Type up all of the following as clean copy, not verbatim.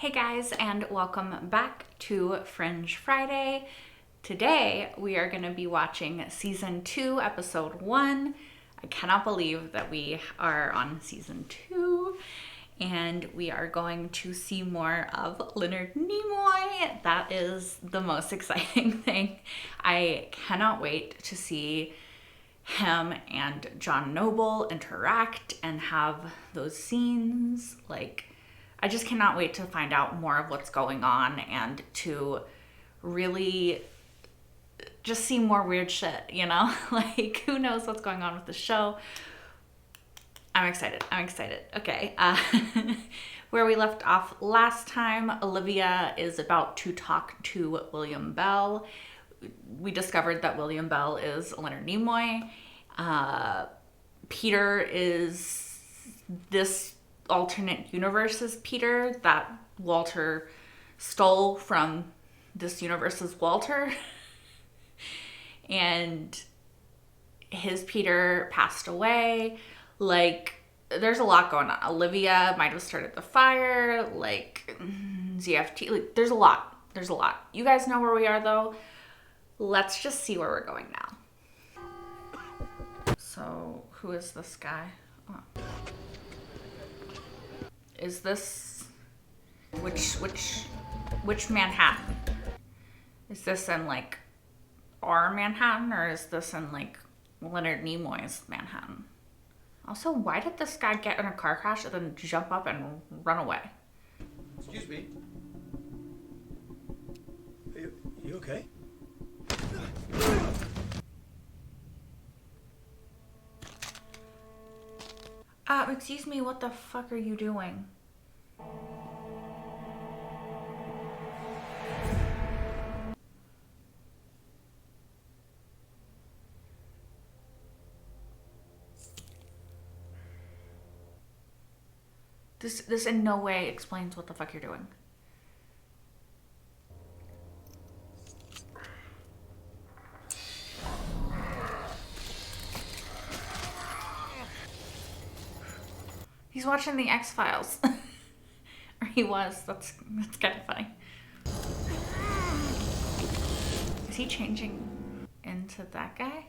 Hey guys, and welcome back to Fringe Friday. Today we are going to be watching season 2, episode 1. I cannot believe that we are on season 2, and we are going to see more of Leonard Nimoy. That is the most exciting thing. I cannot wait to see him and John Noble interact and have those scenes. I just cannot wait to find out more of what's going on and to really just see more weird shit, you know? Who knows what's going on with the show? I'm excited. Okay. Where we left off last time, Olivia is about to talk to William Bell. We discovered that William Bell is Leonard Nimoy. Peter is this alternate universe's Peter that Walter stole from this universe's Walter. And his Peter passed away. There's a lot going on. Olivia might have started the fire, ZFT. There's a lot. You guys know where we are, though. Let's just see where we're going now. So, who is this guy? Oh. Is this which Manhattan? Is this in our Manhattan, or is this in Leonard Nimoy's Manhattan? Also, why did this guy get in a car crash and then jump up and run away? Excuse me. You okay? Excuse me, what the fuck are you doing? This in no way explains what the fuck you're doing. He's watching the X-Files. Or he was. That's kind of funny. Is he changing into that guy?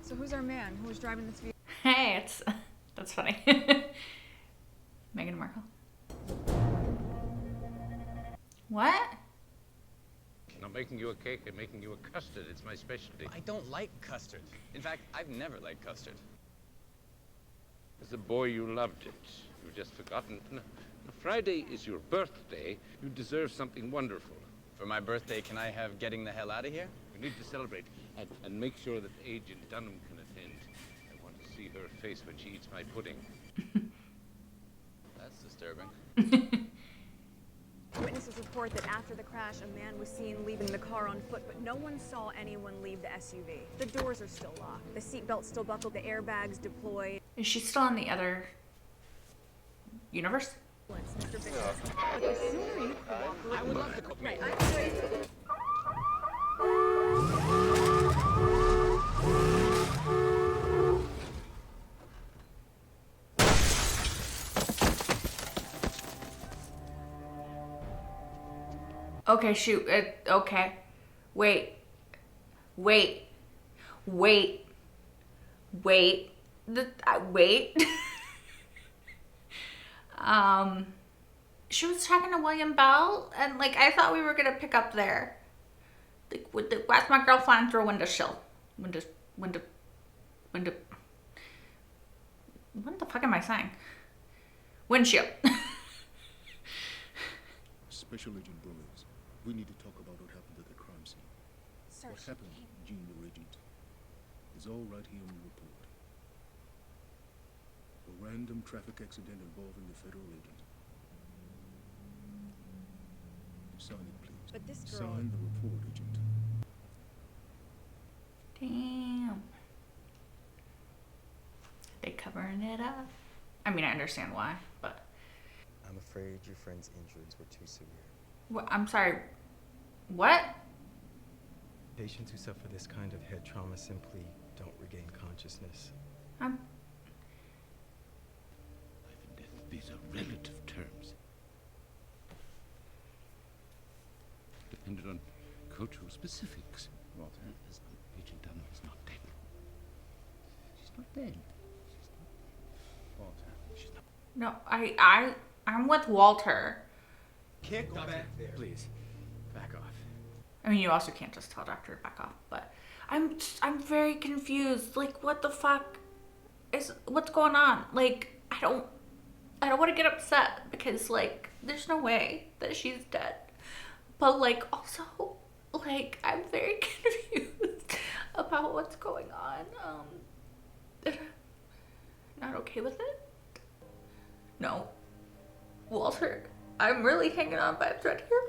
So who's our man? Who was driving this vehicle? Hey, that's funny. Meghan Markle. What? I'm not making you a cake, I'm making you a custard. It's my specialty. I don't like custard. In fact, I've never liked custard. As a boy, you loved it. You've just forgotten. No, Friday is your birthday. You deserve something wonderful. For my birthday, can I have getting the hell out of here? We need to celebrate and make sure that Agent Dunham can attend. I want to see her face when she eats my pudding. That's disturbing. Witnesses report that after the crash, a man was seen leaving the car on foot, but no one saw anyone leave the SUV. The doors are still locked. The seatbelt's still buckled. The airbags deployed. Is she still in the other universe? Mr. Bishop. But the sooner you cooperate, I would love to cooperate. Okay, shoot. Okay. Wait. She was talking to William Bell, and I thought we were gonna pick up there. Why's my girl flying through a windowsill? What the fuck am I saying? Windshield. Special Agent Burroughs, we need to talk about what happened at the crime scene. Sir, What happened, Junior Agent, is all right here in the report. A random traffic accident involving the federal agent. Sign it, please. But this girl... Sign the report, Agent. Damn. They covering it up. I mean, I understand why, but... I'm afraid your friend's injuries were too severe. What? I'm sorry. What? Patients who suffer this kind of head trauma simply don't regain consciousness. I'm... Life and death, these are relative terms. depended on cultural specifics. Walter. Agent Dunham is not dead. She's not dead. Walter. She's not. No, I'm with Walter. Can't go back there. Please, back off. I mean, you also can't just tell Doctor to back off, but I'm very confused. Like, what the fuck what's going on? Like, I don't want to get upset because, like, there's no way that she's dead. But, like, also, like, I'm very confused about what's going on. Not okay with it? No. Walter, I'm really hanging on by a thread here.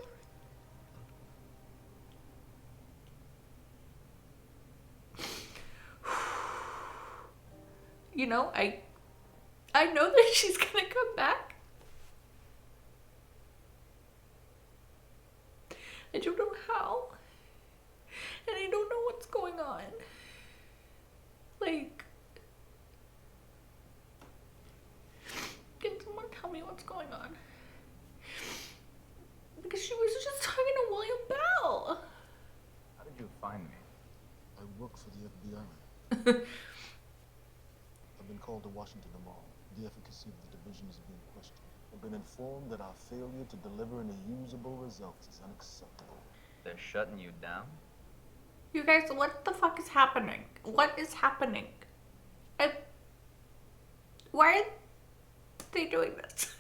You know, I know that she's gonna come back. I don't know how. And I don't know what's going on. Like, can someone tell me what's going on? Because she was just talking to William Bell. How did you find me? I work for the FBI. I've been called to Washington tomorrow. The efficacy of the division is being questioned. I've been informed that our failure to deliver any usable results is unacceptable. They're shutting you down? You guys, what the fuck is happening? What is happening? Why are they doing this?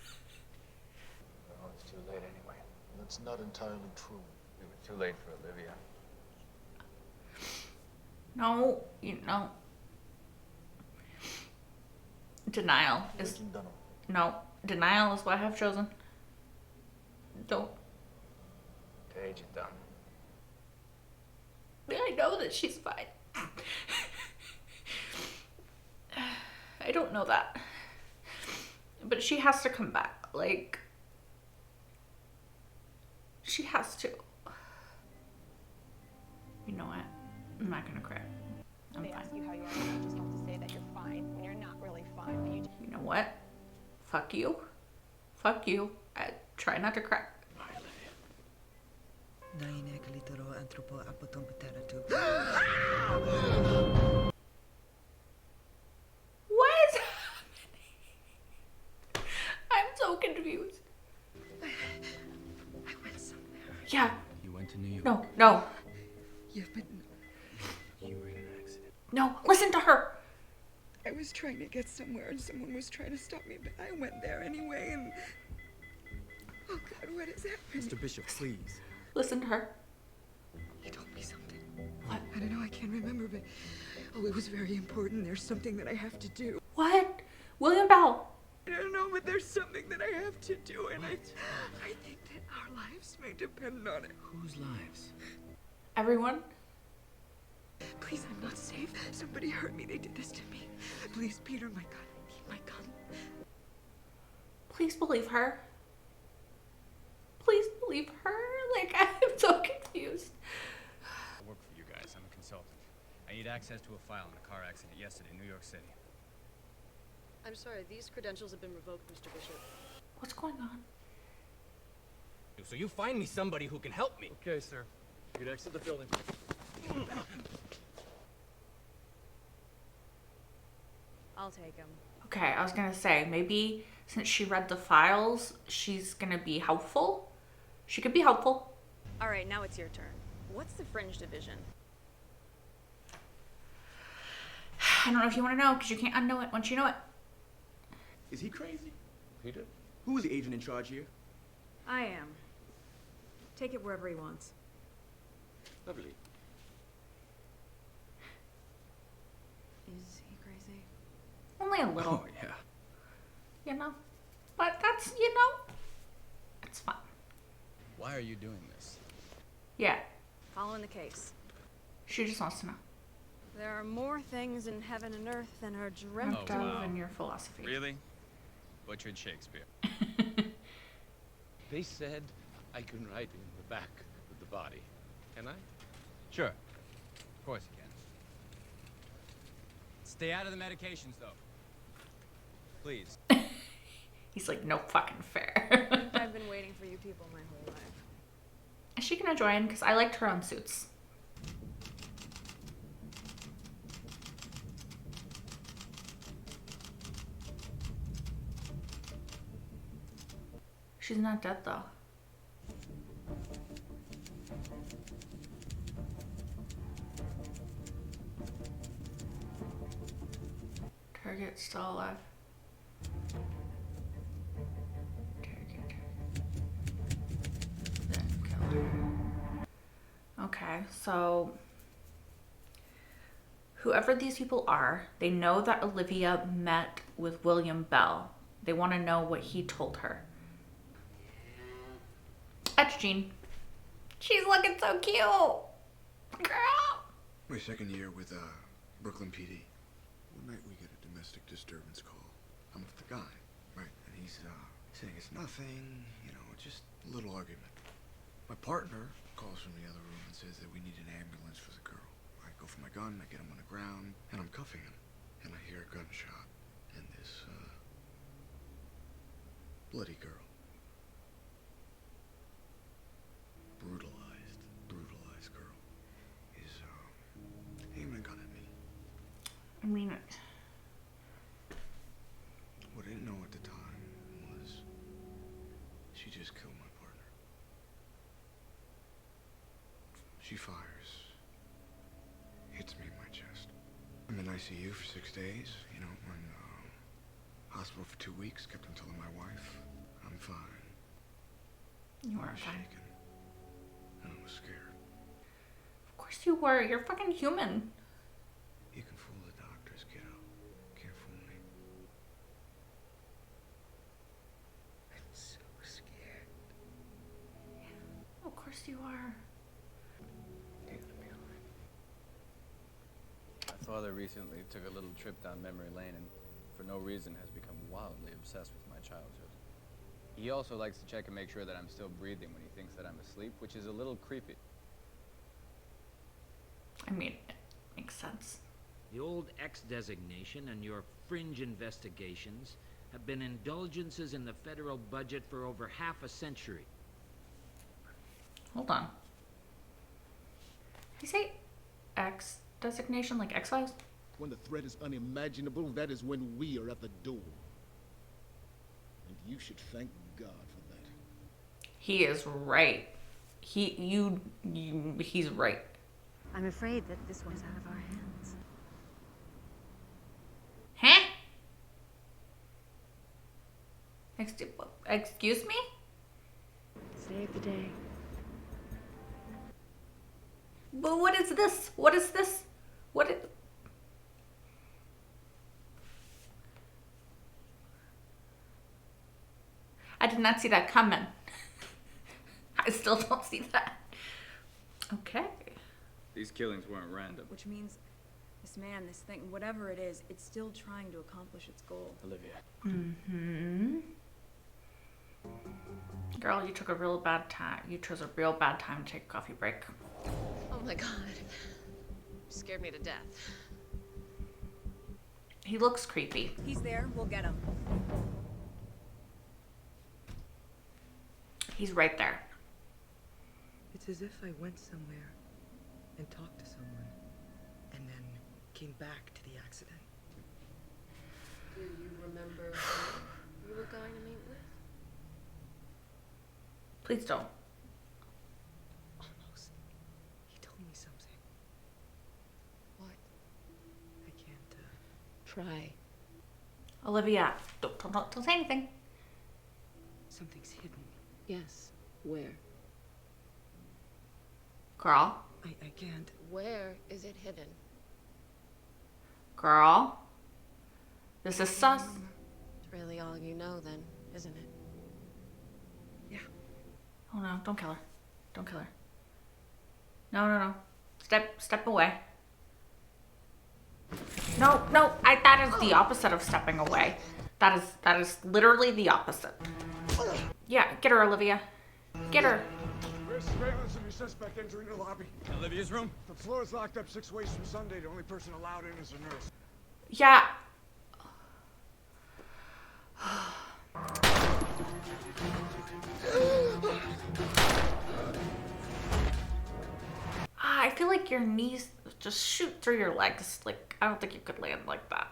Well, it's too late anyway. That's not entirely true. We were too late for Olivia. No, you know. Denial is Agent Dunham. no. Denial is what I have chosen. Don't. To Agent Dunn. I know that she's fine. I don't know that. But she has to come back. Like, she has to. You know what? I'm not gonna cry. I'm They fine. ask you how you are, you just have to say that you're fine when you're not really fine, but you just... You know what? Fuck you. Fuck you. I try not to cry. What is happening? I'm so confused. I went somewhere. Yeah. You went to New York. No. Yeah, but You were in an accident. No. Listen to her. I was trying to get somewhere and someone was trying to stop me, but I went there anyway and... Oh God, what is happening? Mr. Bishop, please. Listen to her. You told me something. What? I don't know, I can't remember, but... Oh, it was very important. There's something that I have to do. What? William Bell. I don't know, but there's something that I have to do, and I think that our lives may depend on it. Whose lives? Everyone. Please, I'm not safe. Somebody hurt me. They did this to me. Please, Peter, my gun. I need my gun. Please believe her. Please believe her. Like, I'm so confused. I work for you guys. I'm a consultant. I need access to a file on a car accident yesterday in New York City. I'm sorry, these credentials have been revoked, Mr. Bishop. What's going on? So you find me somebody who can help me. Okay, sir. You can exit the building. I'll take him. Okay, I was gonna say, maybe since she read the files, she's gonna be helpful. She could be helpful. All right, now it's your turn. What's the Fringe division? I don't know if you want to know, because you can't unknow it once you know it. Is he crazy? Peter? Who is the agent in charge here? I am. Take it wherever he wants. Lovely. Is he crazy? Only a little, Oh, yeah. you know. But that's, you know, it's fine. Why are you doing this? Yeah, Following the case. she just wants to know. There are more things in heaven and earth than are dreamt Dreamt Oh, of wow. in your philosophy. Really? Butchered Shakespeare. They said I can ride in the back of the body. Can I? Sure. Of course you can. Stay out of the medications, though. Please. He's like, no fucking fair. I've been waiting for you people my whole life. she gonna join? Because I liked her on Suits. She's not dead though. Target's still alive. Target. Then kill her. Okay, so whoever these people are, they know that Olivia met with William Bell. They want to know what he told her. That's Jean. She's looking so cute. Girl. My second year with Brooklyn PD. One night we get a domestic disturbance call. I'm with the guy, right? And he's saying it's nothing, you know, just a little argument. My partner calls from the other room and says that we need an ambulance for the girl. I go for my gun, I get him on the ground, and I'm cuffing him. And I hear a gunshot. And this bloody girl. Brutalized girl is aiming a gun at me. I mean, what I didn't know at the time was she just killed my partner. She fires, hits me in my chest. I'm in ICU for 6 days, you know, in hospital for 2 weeks, kept on telling my wife I'm fine. you are I was fine. shaking. And I was scared. Of course you were. You're fucking human. You can fool the doctors, kiddo. Can't fool me. I'm so scared. Of course you are. You're gonna be alright. My father recently took a little trip down memory lane and for no reason has become wildly obsessed with my childhood. He also likes to check and make sure that I'm still breathing when he thinks that I'm asleep, which is a little creepy. I mean, it makes sense. The old X designation and your fringe investigations have been indulgences in the federal budget for over half a century. Hold on. Did he say X designation, like X-Files? When the threat is unimaginable, that is when we are at the door. And you should thank God for that. He is right. He's right. I'm afraid that this one's out of our hands. Huh? Excuse me? Save the day. But what is this? What is this? What is... I did not see that coming. I still don't see that. Okay. These killings weren't random. Which means this man, this thing, whatever it is, it's still trying to accomplish its goal. Olivia. Mm-hmm. Girl, you took a real bad time. You chose a real bad time to take a coffee break. Oh my god. Scared me to death. He looks creepy. He's there, we'll get him. He's right there. It's as if I went somewhere and talked to someone and then came back to the accident. Do you remember who you were going to meet with? Please don't. Almost. He told me something. What? I can't, Try. Olivia, don't say anything. Something's hidden. Yes. Where? Girl. I can't. Where is it hidden? Girl. This is sus. It's really all you know then, isn't it? Yeah. Oh no, don't kill her. Don't kill her. No. Step away. No, that is the opposite of stepping away. That is literally the opposite. Yeah, get her, Olivia. Get her. Where's surveillance of your suspect entering the lobby? Olivia's room? The floor is locked up 6 ways from Sunday. The only person allowed in is a nurse. Yeah. feel like your knees just shoot through your legs. Like, I don't think you could land like that.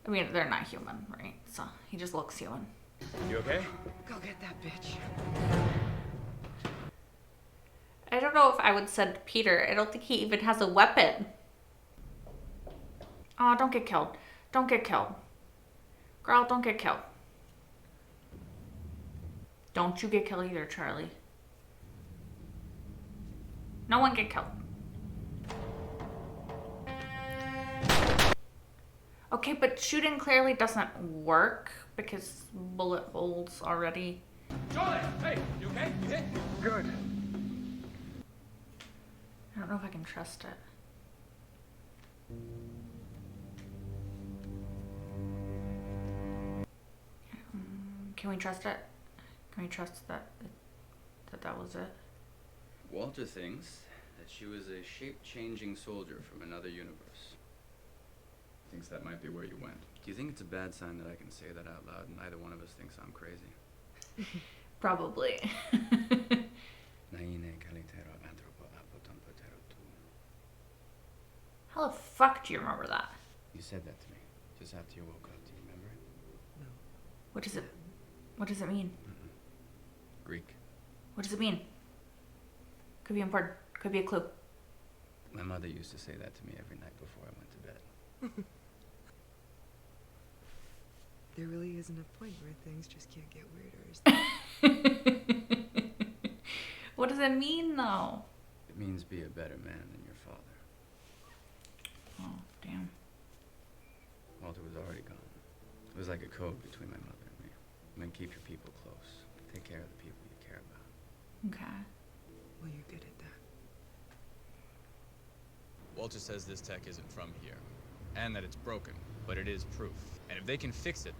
I mean, they're not human, right? So he just looks human. You okay? Go get that bitch. I don't know if I would send Peter. I don't think he even has a weapon. Oh, don't get killed. Don't get killed. Girl, don't get killed. Don't you get killed either, Charlie. No one get killed. Okay, but shooting clearly doesn't work because bullet holes already. Charlie! Hey, you okay? You hit? Good. I don't know if I can trust it. Can we trust it? Can we trust that that was it? Walter thinks that she was a shape-changing soldier from another universe. Thinks that might be where you went. Do you think it's a bad sign that I can say that out loud and neither one of us thinks I'm crazy? Probably. How the fuck do you remember that? You said that to me just after you woke up. Do you remember it? No. What does it mean? Greek. What does it mean? Could be important. Could be a clue. My mother used to say that to me every night before I went to bed. There really isn't a point where things just can't get weirder. What does it mean, though? It means be a better man than your father. Oh, damn. Walter was already gone. It was like a code between my mother and me. I mean, keep your people close. Take care of the people you care about. Okay. Well, you're good at that. Walter says this tech isn't from here, and that it's broken, but it is proof. And if they can fix it,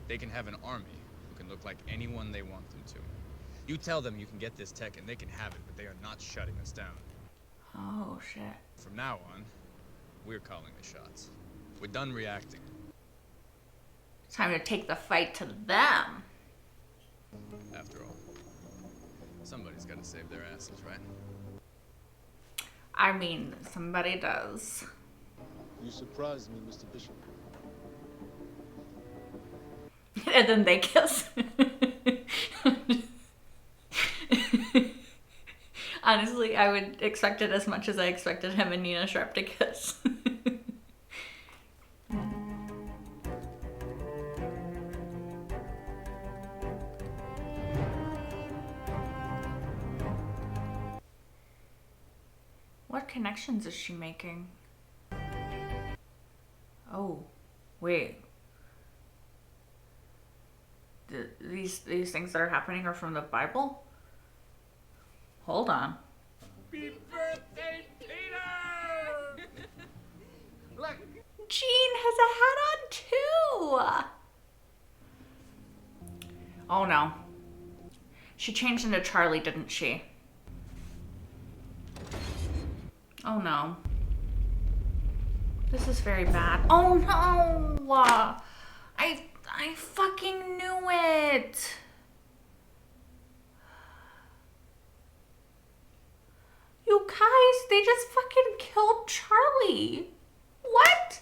they can have an army who can look like anyone they want them to. You tell them you can get this tech and they can have it, but they are not shutting us down. Oh, shit. From now on, we're calling the shots. We're done reacting. It's time to take the fight to them. After all, somebody's got to save their asses, right? I mean, somebody does. You surprised me, Mr. Bishop. And then they kiss. Honestly, I would expect it as much as I expected him and Nina Sharp to kiss. What connections is she making? Oh, wait. These things that are happening are from the Bible? Hold on. Happy birthday, Peter! Look. Jean has a hat on too! Oh no. She changed into Charlie, didn't she? Oh no. This is very bad. Oh no! I fucking knew it! You guys, they just fucking killed Charlie. What?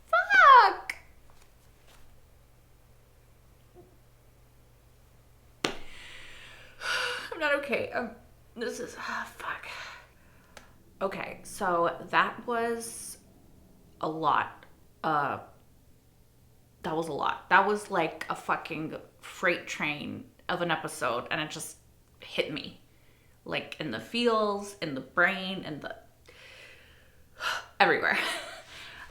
Fuck! I'm not okay. This is, fuck. Okay, so that was a lot. That was a lot. That was like a fucking freight train of an episode, and it just hit me. Like in the feels, in the brain, in the... everywhere.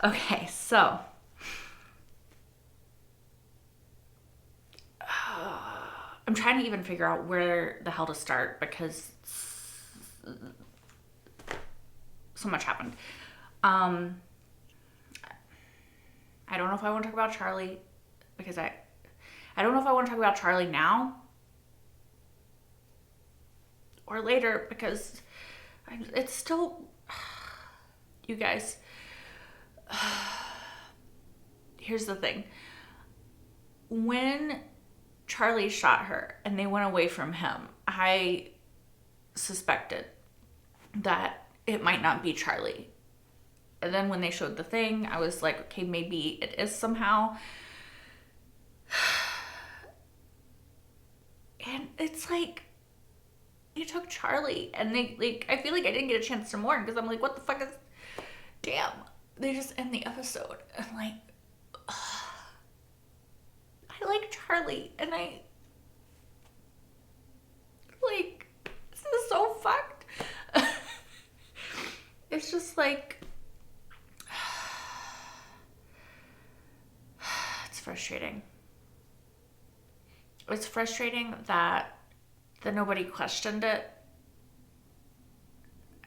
Okay, so... I'm trying to even figure out where the hell to start because so much happened. I don't know if I want to talk about Charlie because I don't know if I want to talk about Charlie now or later because it's still, you guys, here's the thing. When Charlie shot her and they went away from him, I suspected that it might not be Charlie. And then when they showed the thing, I was like, okay, maybe it is somehow. And it's like, you took Charlie, and they, like, I feel like I didn't get a chance to mourn, because I'm like, what the fuck is, damn. They just end the episode, and like, I like Charlie, and I, like, this is so fucked. It's just like, it's frustrating. It's frustrating that nobody questioned it.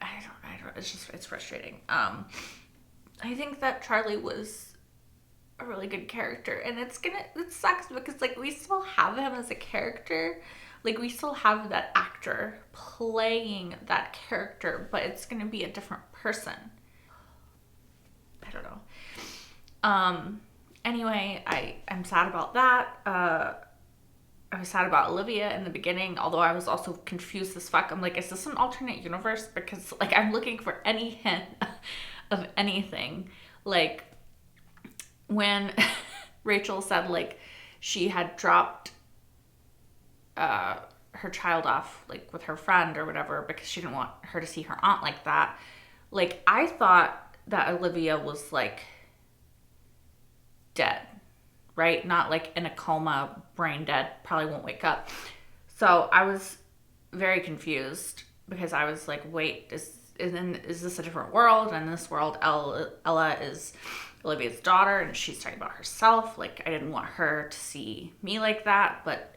I don't, it's frustrating. I think that Charlie was a really good character, and it sucks because, like, we still have him as a character. Like, we still have that actor playing that character, but it's gonna be a different person. I don't know. Anyway, I'm sad about that. I was sad about Olivia in the beginning, although I was also confused as fuck. I'm like, is this an alternate universe? Because, like, I'm looking for any hint of anything. Like, when Rachel said, like, she had dropped her child off, like, with her friend or whatever, because she didn't want her to see her aunt like that. Like, I thought that Olivia was, like, dead. Right? Not like in a coma, brain dead, probably won't wake up. So I was very confused because I was like, wait, is this a different world? And in this world, Ella is Olivia's daughter and she's talking about herself. Like, I didn't want her to see me like that. But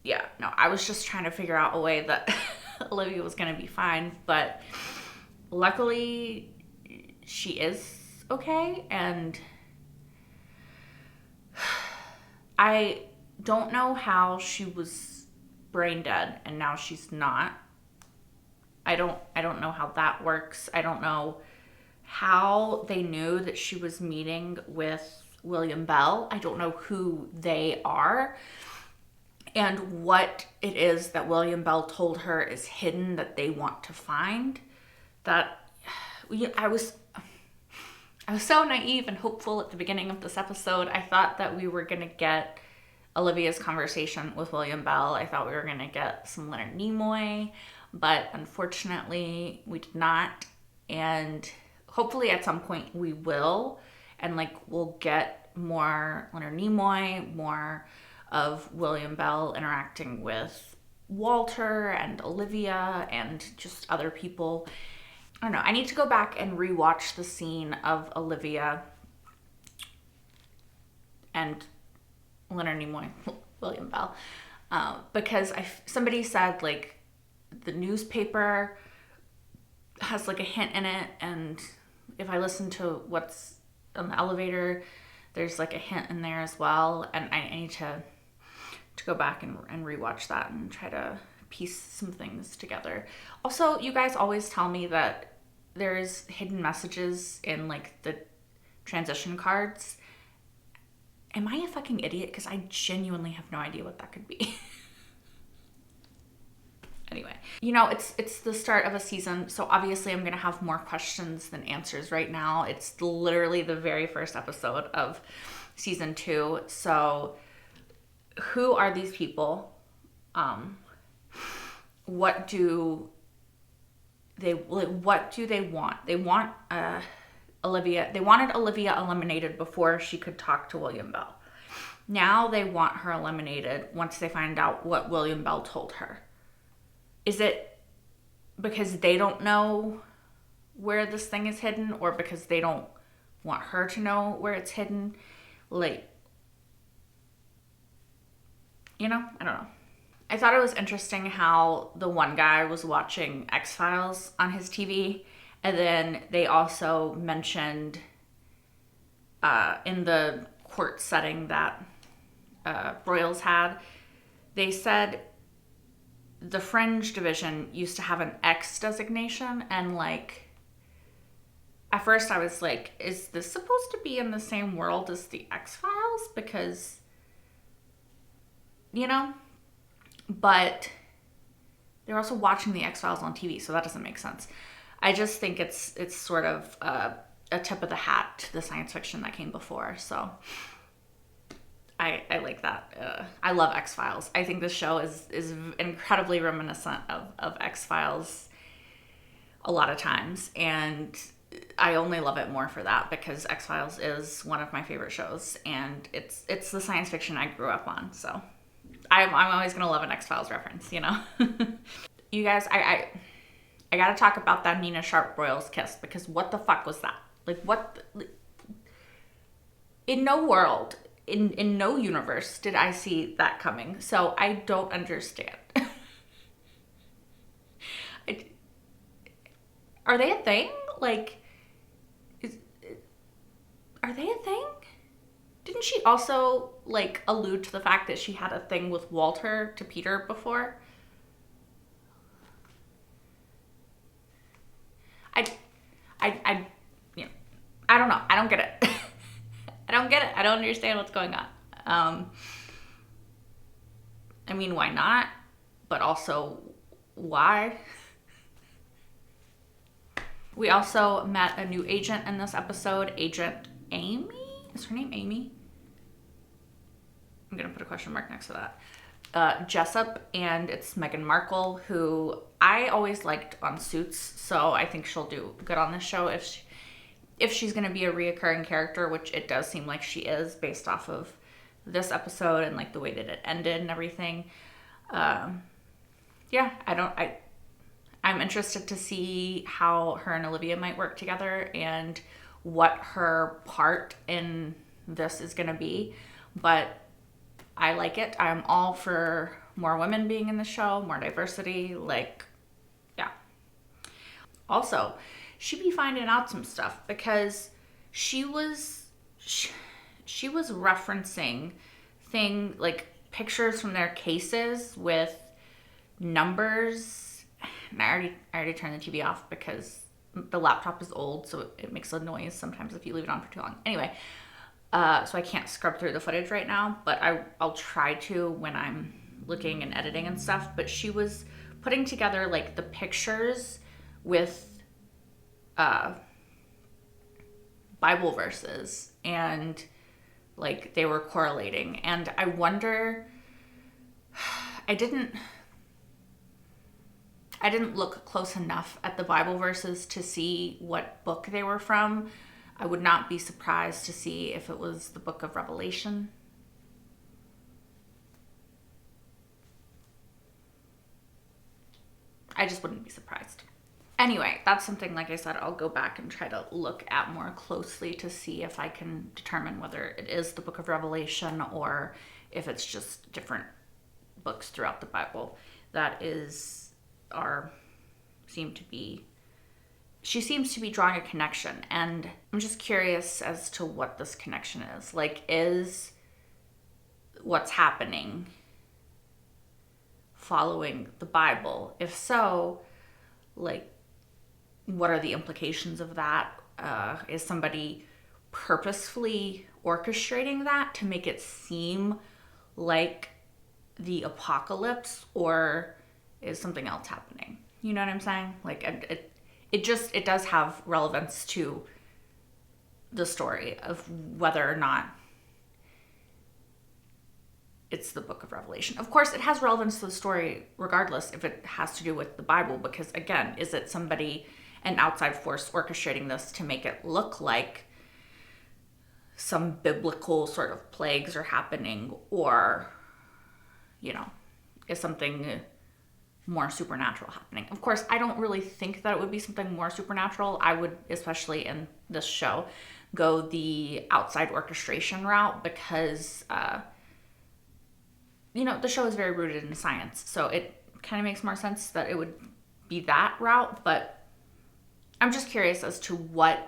yeah, no, I was just trying to figure out a way that Olivia was going to be fine. But luckily, she is okay. And I don't know how she was brain dead and now she's not. I don't know how that works. I don't know how they knew that she was meeting with William Bell. I don't know who they are and what it is that William Bell told her is hidden that they want to find. I was so naive and hopeful at the beginning of this episode. I thought that we were going to get Olivia's conversation with William Bell. I thought we were going to get some Leonard Nimoy, but unfortunately we did not. And hopefully at some point we will. And, like, we'll get more Leonard Nimoy, more of William Bell interacting with Walter and Olivia and just other people. I don't know. I need to go back and rewatch the scene of Olivia and Leonard Nimoy, William Bell, because somebody said, like, the newspaper has, like, a hint in it, and if I listen to what's on the elevator, there's, like, a hint in there as well, and I need to go back and rewatch that and try to piece some things together. Also, you guys always tell me that there's hidden messages in, like, the transition cards. Am I a fucking idiot? Because I genuinely have no idea what that could be. Anyway, you know, it's the start of a season, so obviously I'm gonna have more questions than answers right now. It's literally the very first episode of season 2. So who are these people? What do they want? They want Olivia. They wanted Olivia eliminated before she could talk to William Bell. Now they want her eliminated once they find out what William Bell told her. Is it because they don't know where this thing is hidden, or because they don't want her to know where it's hidden? Like, you know, I don't know. I thought it was interesting how the one guy was watching X-Files on his TV, and then they also mentioned in the court setting that Broyles had, they said the Fringe division used to have an X designation, and, like, at first I was like, is this supposed to be in the same world as the X-Files? Because you know? But they're also watching the X-Files on TV, so that doesn't make sense. I just think it's sort of a tip of the hat to the science fiction that came before, so I like that. I love X-Files. I think this show is incredibly reminiscent of X-Files a lot of times, and I only love it more for that because X-Files is one of my favorite shows, and it's the science fiction I grew up on, so I'm always gonna love an X-Files reference, you know? You guys, I gotta talk about that Nina Sharp-Royals kiss, because what the fuck was that? Like, what? In no world, in no universe did I see that coming, so I don't understand. Are they a thing? Like, are they a thing? Didn't she also, like, allude to the fact that she had a thing with Walter to Peter before? You know, I don't know. I don't get it. I don't get it. I don't understand what's going on. I mean, why not? But also, why? We also met a new agent in this episode, Agent Amy? Is her name Amy? I'm gonna put a question mark next to that. Jessup, and it's Meghan Markle, who I always liked on Suits, so I think she'll do good on this show if she's gonna be a reoccurring character, which it does seem like she is based off of this episode and like the way that it ended and everything. Yeah, I'm interested to see how her and Olivia might work together and what her part in this is going to be. But I like it. I'm all for more women being in the show, more diversity. Like, yeah. Also, she be finding out some stuff because she was referencing like pictures from their cases with numbers. And I already turned the TV off because the laptop is old, so it makes a noise sometimes if you leave it on for too long. Anyway, so I can't scrub through the footage right now, but I'll try to when I'm looking and editing and stuff. But she was putting together like the pictures with Bible verses, and like they were correlating. And I wonder, I didn't look close enough at the Bible verses to see what book they were from. I would not be surprised to see if it was the book of Revelation. I just wouldn't be surprised. Anyway, that's something, like I said, I'll go back and try to look at more closely to see if I can determine whether it is the book of Revelation or if it's just different books throughout the Bible. She seems to be drawing a connection, and I'm just curious as to what this connection is. Like, is what's happening following the Bible? If so, like, what are the implications of that? Is somebody purposefully orchestrating that to make it seem like the apocalypse, or is something else happening? You know what I'm saying? Like, it does have relevance to the story of whether or not it's the book of Revelation. Of course, it has relevance to the story regardless if it has to do with the Bible, because again, is it an outside force orchestrating this to make it look like some biblical sort of plagues are happening, or, you know, is something more supernatural happening? Of course, I don't really think that it would be something more supernatural. I would, especially in this show, go the outside orchestration route because, you know, the show is very rooted in science. So it kind of makes more sense that it would be that route. But I'm just curious as to what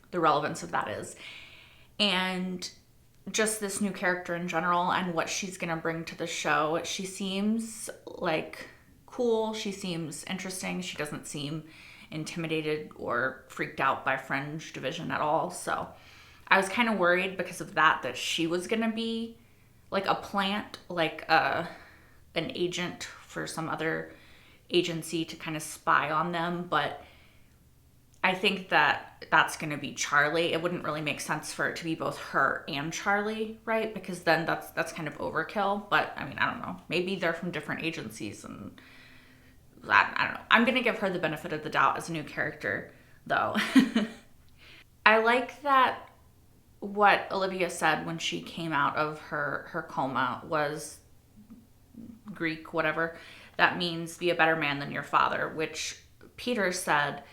the relevance of that is. And just this new character in general and what she's going to bring to the show. She seems like cool. She seems interesting. She doesn't seem intimidated or freaked out by Fringe division at all. So I was kind of worried because of that she was going to be like a plant, like an agent for some other agency to kind of spy on them, but I think that that's going to be Charlie. It wouldn't really make sense for it to be both her and Charlie, right? Because then that's kind of overkill. But I mean, I don't know. Maybe they're from different agencies, and that, I don't know. I'm going to give her the benefit of the doubt as a new character, though. I like that what Olivia said when she came out of her coma was Greek, whatever. That means be a better man than your father, which Peter said,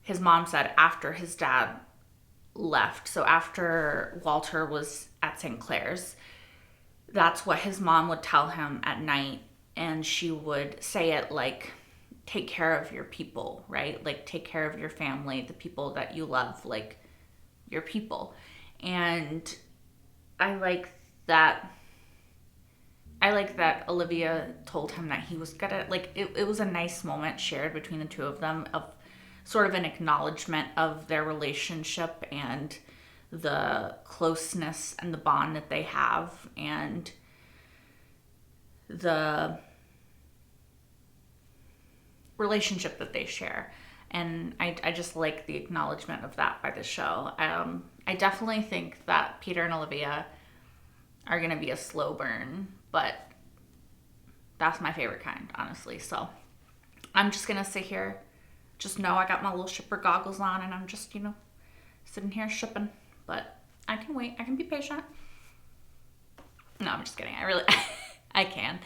his mom said after his dad left. So after Walter was at St. Clair's, that's what his mom would tell him at night. And she would say it like, take care of your people, right? Like, take care of your family, the people that you love, like your people. And I like that Olivia told him that he was gonna, like, it was a nice moment shared between the two of them of sort of an acknowledgement of their relationship and the closeness and the bond that they have and the relationship that they share. And I just like the acknowledgement of that by the show. I definitely think that Peter and Olivia are going to be a slow burn, but that's my favorite kind, honestly. So I'm just going to sit here, just know I got my little shipper goggles on, and I'm just, sitting here shipping. But I can wait. I can be patient. No, I'm just kidding. I really, I can.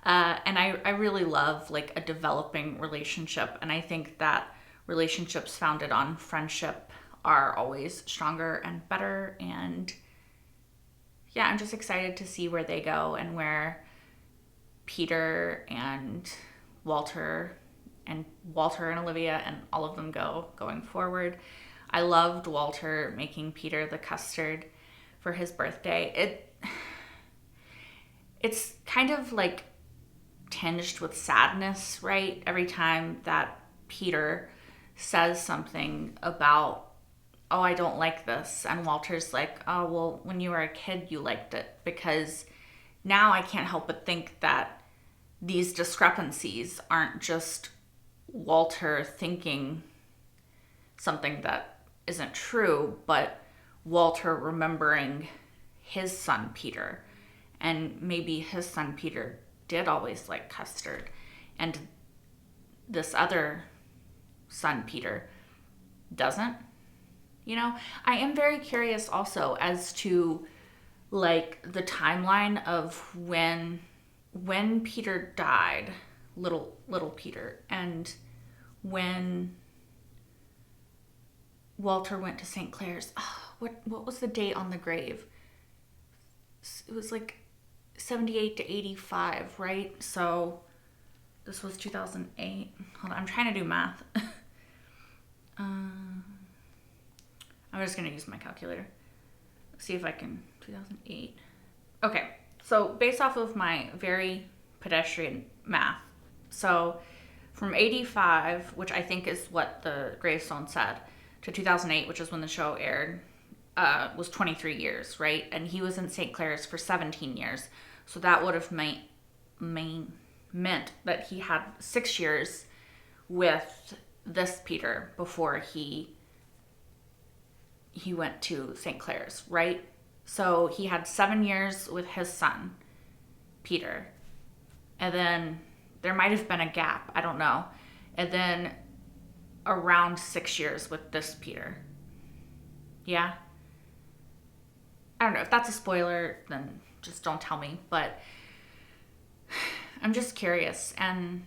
And I really love, like, a developing relationship. And I think that relationships founded on friendship are always stronger and better. And yeah, I'm just excited to see where they go and where Peter and Walter and Olivia and all of them going forward. I loved Walter making Peter the custard for his birthday. It's kind of like tinged with sadness, right? Every time that Peter says something about, oh, I don't like this. And Walter's like, oh, well, when you were a kid, you liked it. Because now I can't help but think that these discrepancies aren't just Walter thinking something that isn't true, but Walter remembering his son, Peter. And maybe his son, Peter, did always like custard. And this other son, Peter, doesn't. I am very curious also as to, like, the timeline of when Peter died, little Peter, and when Walter went to St. Clair's. Oh, what was the date on the grave? It was like 78 to 85, right? So this was 2008. Hold on, I'm trying to do math. I'm just going to use my calculator. See if I can. 2008. Okay, so based off of my very pedestrian math, so from 85, which I think is what the gravestone said, to 2008, which is when the show aired, was 23 years, right? And he was in St. Clair's for 17 years. So that would have meant that he had 6 years with this Peter before he went to St. Clair's, right? So he had 7 years with his son, Peter. And then there might have been a gap, I don't know. And then around 6 years with this Peter. Yeah? I don't know. If that's a spoiler, then just don't tell me. But I'm just curious. And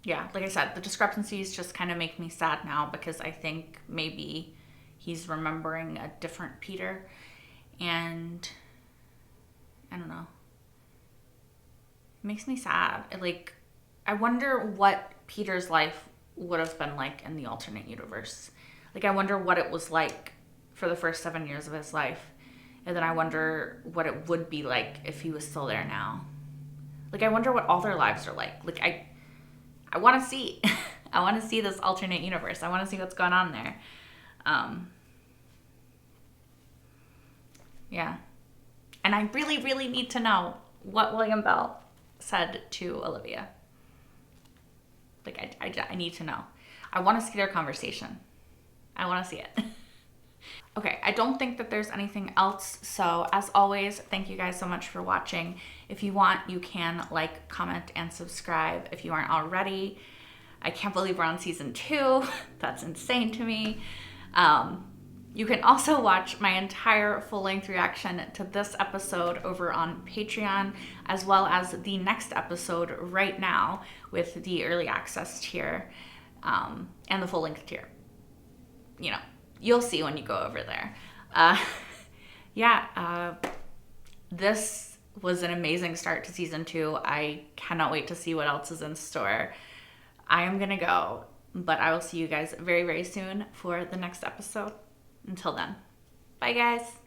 yeah, like I said, the discrepancies just kind of make me sad now because I think maybe he's remembering a different Peter. And I don't know. It makes me sad. I wonder what Peter's life would have been like in the alternate universe. Like, I wonder what it was like for the first 7 years of his life. And then I wonder what it would be like if he was still there now. Like, I wonder what all their lives are like. Like, I want to see. I want to see this alternate universe. I want to see what's going on there. Yeah. And I really, really need to know what William Bell said to Olivia. Like, I need to know. I want to see their conversation. I want to see it. Okay, I don't think that there's anything else. So as always, thank you guys so much for watching. If you want, you can like, comment, and subscribe if you aren't already. I can't believe we're on season 2. That's insane to me. You can also watch my entire full-length reaction to this episode over on Patreon, as well as the next episode right now with the early access tier and the full-length tier. You know, you'll see when you go over there. This was an amazing start to season 2. I cannot wait to see what else is in store. I am gonna go, but I will see you guys very, very soon for the next episode. Until then, bye guys.